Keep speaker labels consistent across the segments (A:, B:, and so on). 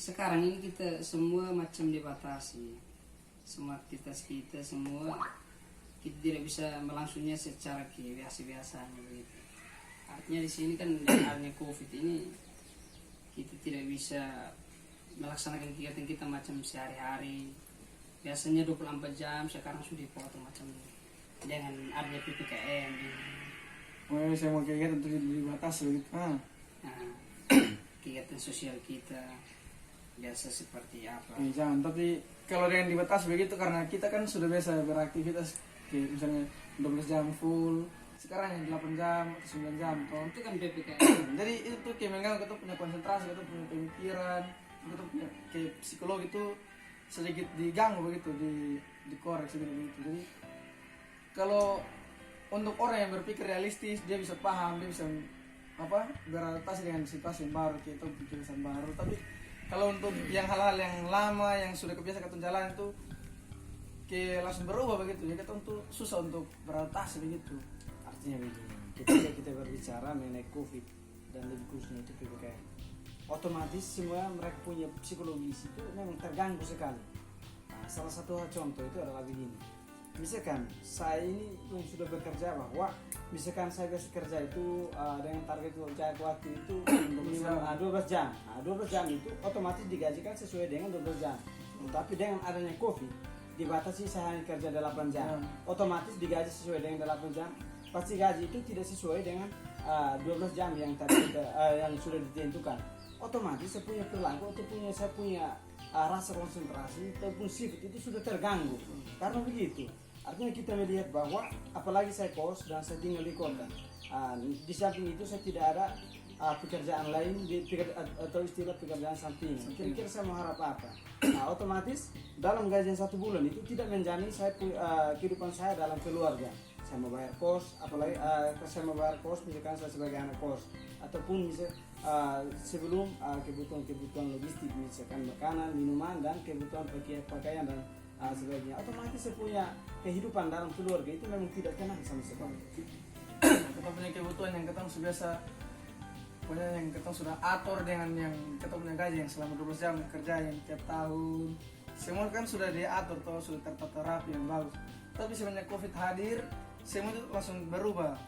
A: sekarang ini kita semua macam dibatasi, semua aktivitas kita semua kita tidak bisa melangsungnya secara biasa-biasanya begitu. Artinya di sini kan dengan adanya COVID ini kita tidak bisa melaksanakan kegiatan kita macam sehari-hari. Biasanya 24 jam, sekarang sudah dipotong macam dengan adanya PPKM.
B: Oh, saya mau kegiatan untuk dibatasi begitu.
A: Nah, kegiatan sosial kita biasa seperti apa?
B: Jangan, tapi kalau dengan dibatasi begitu karena kita kan sudah biasa beraktivitas kayak misalnya 12 jam full, sekarang yang 8 jam atau 9 jam toh.
A: Itu kan PPKM.
B: Jadi itu tuh kayak mengganggu, kita punya konsentrasi, kita punya pemikiran, kita punya kayak psikologi itu sedikit diganggu begitu, dikorek sedikit begitu. Jadi kalau untuk orang yang berpikir realistis, dia bisa paham, dia bisa beradaptasi dengan situasi yang baru, kayak itu kebiasaan baru. Tapi kalau untuk yang hal-hal yang lama yang sudah kebiasaan kita jalan itu kayak langsung berubah begitu, jadi kita untuk susah untuk beradaptasi begitu.
C: Artinya begini, ketika kita berbicara mengenai COVID dan lebih khususnya itu PPKM, otomatis semua mereka punya psikologis itu memang terganggu sekali. Nah, salah satu contoh itu adalah begini. Misalkan saya ini yang sudah bekerja, bahwa misalkan saya biasa kerja itu dengan target waktu itu minimal 12 jam. Nah, 12 jam itu otomatis digajikan sesuai dengan 12 jam. Tapi dengan adanya COVID dibatasi saya hanya kerja 8 jam. Otomatis digaji sesuai dengan 8 jam. Pasti gaji itu tidak sesuai dengan 12 jam yang tadi yang sudah ditentukan. Otomatis saya punya perilaku atau saya punya rasa konsentrasi ataupun sifat itu sudah terganggu. Karena begitu. Artinya kita melihat bahwa apalagi saya kos dan saya tinggal di kota. Di samping itu saya tidak ada pekerjaan lain atau istilah pekerjaan sampingan. Kira-kira saya mengharap apa? Nah, otomatis dalam gajian 1 bulan itu tidak menjamin saya kehidupan saya dalam keluarga. Saya mau bayar kos, apalagi saya mau bayar kos misalkan saya sebagai anak kos, ataupun sebelum kebutuhan logistik misalkan makanan, minuman, dan kebutuhan pakaian dan sebagainya. Otomatis saya punya kehidupan dalam keluarga itu memang tidak tenang sama sekali.
B: Kita punya kebutuhan yang kita biasa punya, yang kita sudah atur dengan yang kita punya gaji yang selama 12 jam kerja yang tiap tahun. Semua kan sudah diatur toh, sudah tertata rapi yang bagus. Tapi semenjak COVID hadir, semua itu langsung berubah.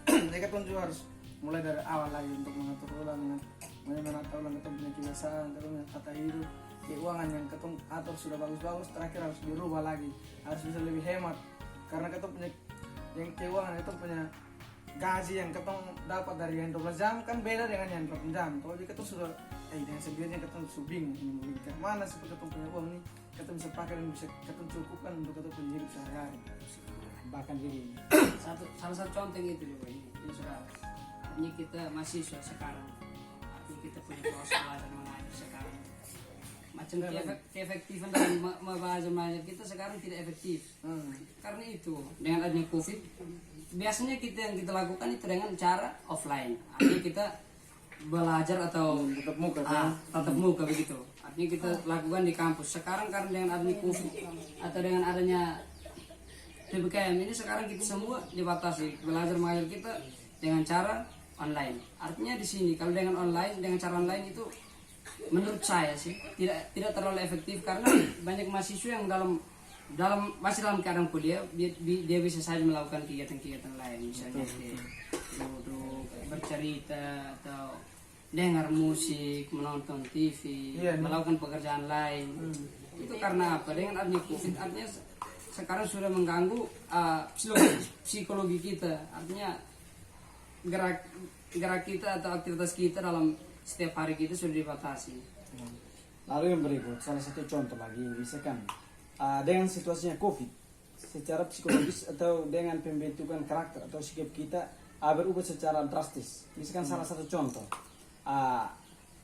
B: Jadi kita juga harus mulai dari awal lagi untuk mengatur ulang, menata ulang kita punya kebiasaan, kita punya tata hidup, keuangan yang kita atur sudah bagus-bagus, terakhir harus dirubah lagi, harus bisa lebih hemat. Karena kita punya yang keuangan, kita punya gaji yang kita dapat dari yang 12 jam kan beda dengan yang 8 jam. Kalau kita sudah dengan sendirinya kita sudah bingung ini mana sih kita punya uang ini, kita bisa pakai dan bisa kita cukupkan untuk kita punya hidup sehari-hari.
C: Bahkan begini,
A: Salah satu contoh gitu juga ini sudah. Artinya kita mahasiswa sekarang, artinya kita punya proses belajar mengajar sekarang. Macam keefektifan dalam membahas mengajar kita sekarang tidak efektif. Karena itu dengan adanya COVID, biasanya yang kita lakukan itu dengan cara offline. Artinya kita belajar atau tatap muka begitu. Artinya kita lakukan di kampus. Sekarang karena dengan adanya COVID atau dengan adanya PPKM ini, sekarang kita semua dibatasi belajar mengajar kita dengan cara online. Artinya di sini kalau dengan cara online itu menurut saya sih tidak terlalu efektif, karena banyak mahasiswa yang masih dalam keadaan kuliah, dia bisa saja melakukan kegiatan-kegiatan lain, misalnya duduk bercerita atau dengar musik, menonton TV, melakukan pekerjaan lain. Itu karena apa? Dengan adanya COVID, artinya sekarang sudah mengganggu psikologi kita. Artinya gerak kita atau aktivitas kita dalam setiap hari kita sudah dibatasi.
C: Lalu yang berikut, salah satu contoh lagi, misalkan dengan situasinya COVID, secara psikologis atau dengan pembentukan karakter atau sikap kita berubah secara drastis. Misalkan salah satu contoh,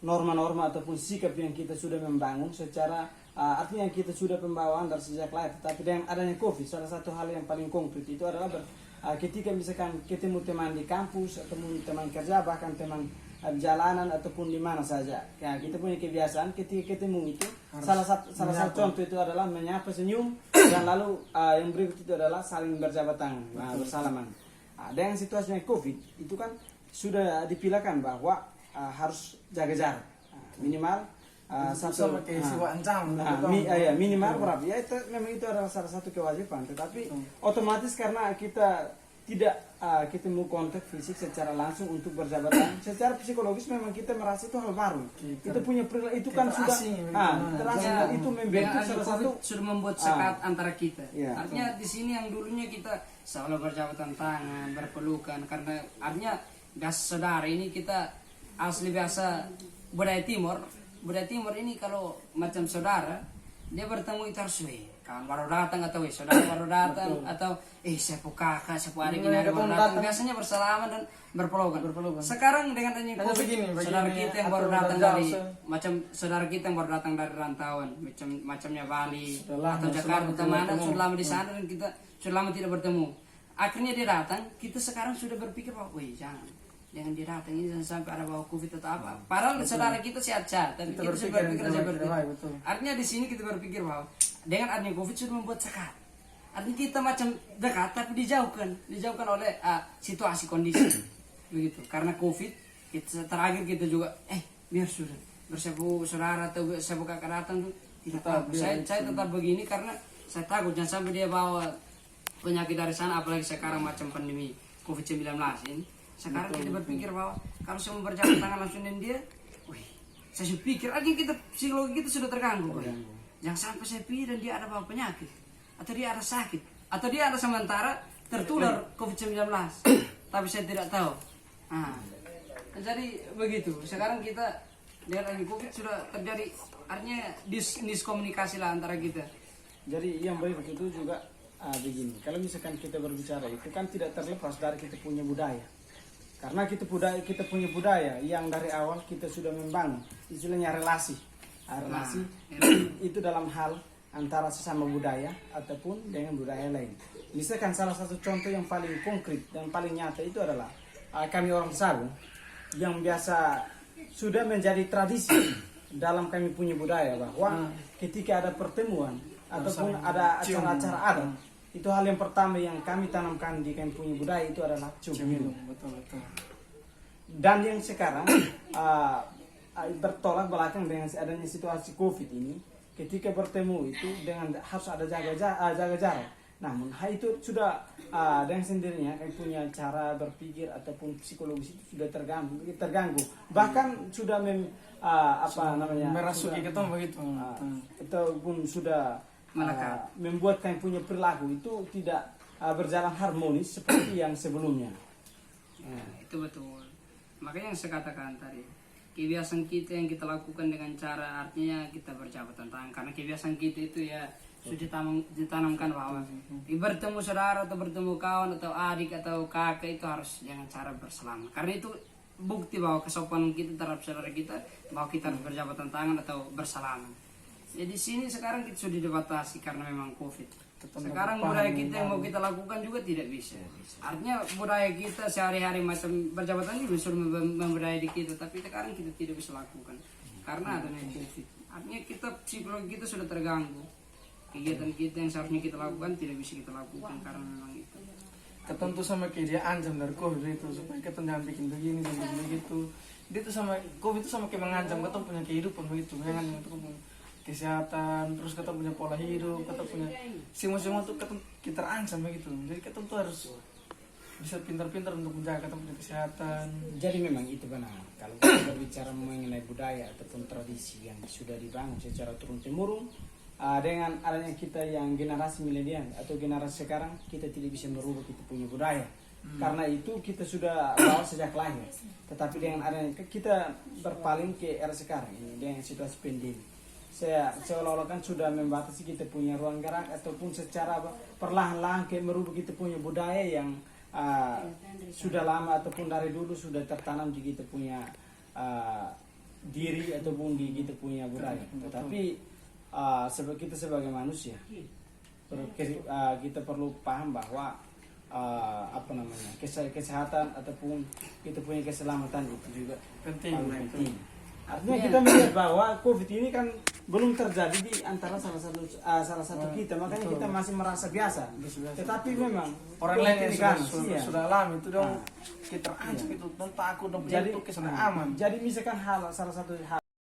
C: norma-norma ataupun sikap yang kita sudah membangun secara artinya kita sudah pembawaan dari sejak lahir, tapi dengan adanya COVID, salah satu hal yang paling konkret itu adalah ketika misalkan ketemu teman di kampus ataupun teman kerja, bahkan teman jalanan ataupun di mana saja. Ya, kita punya kebiasaan ketika ketemu itu salah satu contoh itu adalah menyapa, senyum, dan lalu yang berikut itu adalah saling berjabat tangan, bersalaman. Dengan situasinya COVID itu kan sudah dipilihkan bahwa harus jaga jarak minimal
B: sama kayak siwa ancaman.
C: Ya, minimal berapa ya, itu memang itu adalah salah satu kewajiban, tetapi otomatis karena kita tidak ketemu kontak fisik secara langsung untuk berjabatan, secara psikologis memang kita merasa itu hal baru. Kita punya perilaku itu kan sudah terasing, dan itu membentuk salah satu
A: sudah membuat sekat antara kita.
C: Iya.
A: Artinya di sini yang dulunya kita selalu berjabatan tangan, berpelukan, karena artinya gas saudara ini kita asli biasa budaya timur ini kalau macam saudara dia bertemu itu harus kawan baru datang atau saudara baru datang atau siapa kakak siapa adik ini baru datang, biasanya bersalaman dan berpelukan. Sekarang dengan adanya COVID, saudara kita yang baru datang dari macam saudara kita yang baru datang dari rantauan macamnya Bali atau Jakarta mana sudah lama di sana dan kita sudah lama tidak bertemu, akhirnya dia datang, kita sekarang sudah berpikir bahwa jangan dia datang ini sampai ada bawa COVID atau apa. Padahal saudara kita sehat-sehat, tapi kita berpikir seperti itu. Artinya di sini kita berpikir bahwa dengan adanya COVID sudah membuat sekat. Artinya kita macam dekat tapi dijauhkan oleh situasi kondisi begitu. Karena COVID, terakhir kita juga biar sudah bersepu saudara atau bersepu kakak datang tuh tidak apa. Saya tetap begini karena saya takut jangan sampai dia bawa penyakit dari sana, apalagi sekarang macam pandemi COVID-19 ini. Sekarang kita berpikir bahwa kalau saya mau berjabat tangan langsung dengan dia, saya pikir artinya kita psikologi kita sudah terganggu. Jangan sampai saya pikir dan dia ada bawa penyakit, atau dia ada sakit, atau dia ada sementara tertular COVID-19, tapi saya tidak tahu. Jadi begitu. Sekarang kita lihat lagi COVID sudah terjadi, artinya diskomunikasi lah antara kita.
C: Jadi yang baik itu juga begini. Kalau misalkan kita berbicara itu kan tidak terlepas dari kita punya budaya. Karena kita punya budaya yang dari awal kita sudah membangun istilahnya relasi itu dalam hal antara sesama budaya ataupun dengan budaya lain. Misalkan salah satu contoh yang paling konkret dan paling nyata itu adalah kami orang Sagu yang biasa sudah menjadi tradisi dalam kami punya budaya bahwa ketika ada pertemuan ataupun ada acara-acara adat, itu hal yang pertama yang kami tanamkan di kami punya budaya itu adalah cium minum.
B: Betul.
C: Dan yang sekarang bertolak belakang dengan adanya situasi COVID ini, ketika bertemu itu dengan harus ada jaga jarak. Namun hal itu sudah dengan sendirinya kami punya cara berpikir ataupun psikologis itu sudah terganggu. Bahkan sudah
B: merasuki ketemu begitu.
C: Ataupun sudah membuat kami punya perilaku itu tidak berjalan harmonis seperti yang sebelumnya.
A: Itu betul. Makanya yang saya katakan tadi, kebiasaan kita yang kita lakukan dengan cara artinya kita berjabatan tangan, karena kebiasaan kita itu ya sudah ditanamkan bahwa bertemu saudara atau bertemu kawan atau adik atau kakak itu harus dengan cara bersalaman, karena itu bukti bahwa kesopanan kita terhadap saudara kita, bahwa kita harus berjabatan tangan atau bersalaman. Jadi di sini sekarang kita sudah dibatasi karena memang COVID. Sekarang budaya kita yang mau kita lakukan juga tidak bisa. Artinya budaya kita sehari-hari macam berjabatan juga sudah membudaya di kita, tapi sekarang kita tidak bisa lakukan karena adanya COVID. Artinya kita psikologi kita sudah terganggu. Kegiatan kita yang seharusnya kita lakukan tidak bisa kita lakukan karena memang itu.
B: Ketentu sama kayak dia ancam dari COVID itu supaya kita jangan bikin begini dan begitu. Dia tuh sama COVID itu sama kayak mengancam kita punya kehidupan begitu, jangan itu kesehatan, terus kita punya pola hidup, kita punya semua tuh kita terancam begitu. Jadi kita tuh harus bisa pintar-pintar untuk menjaga kita punya kesehatan.
C: Jadi memang itu benar. Kalau kita berbicara mengenai budaya ataupun tradisi yang sudah dibangun secara turun-temurun, dengan adanya kita yang generasi milenial atau generasi sekarang, kita tidak bisa merubah kita punya budaya. Karena itu kita sudah bawa sejak lahir. Tetapi dengan adanya kita berpaling ke era sekarang ini dengan situasi pandemi. Seolah-olah kan sudah membatasi kita punya ruang gerak ataupun secara perlahan-lahan kayak merubah kita punya budaya yang sudah lama ataupun dari dulu sudah tertanam di kita punya diri ataupun di kita punya budaya. Tetapi kita sebagai manusia kita perlu paham bahwa kesehatan ataupun kita punya keselamatan itu juga penting. Artinya kita melihat bahwa COVID ini kan belum terjadi di antara salah satu kita, makanya kita masih merasa biasa. Tetapi memang
B: orang lain yang sudah alami itu dong kita ancam itu takut dong, jadi aman.
C: Jadi misalkan salah satu hal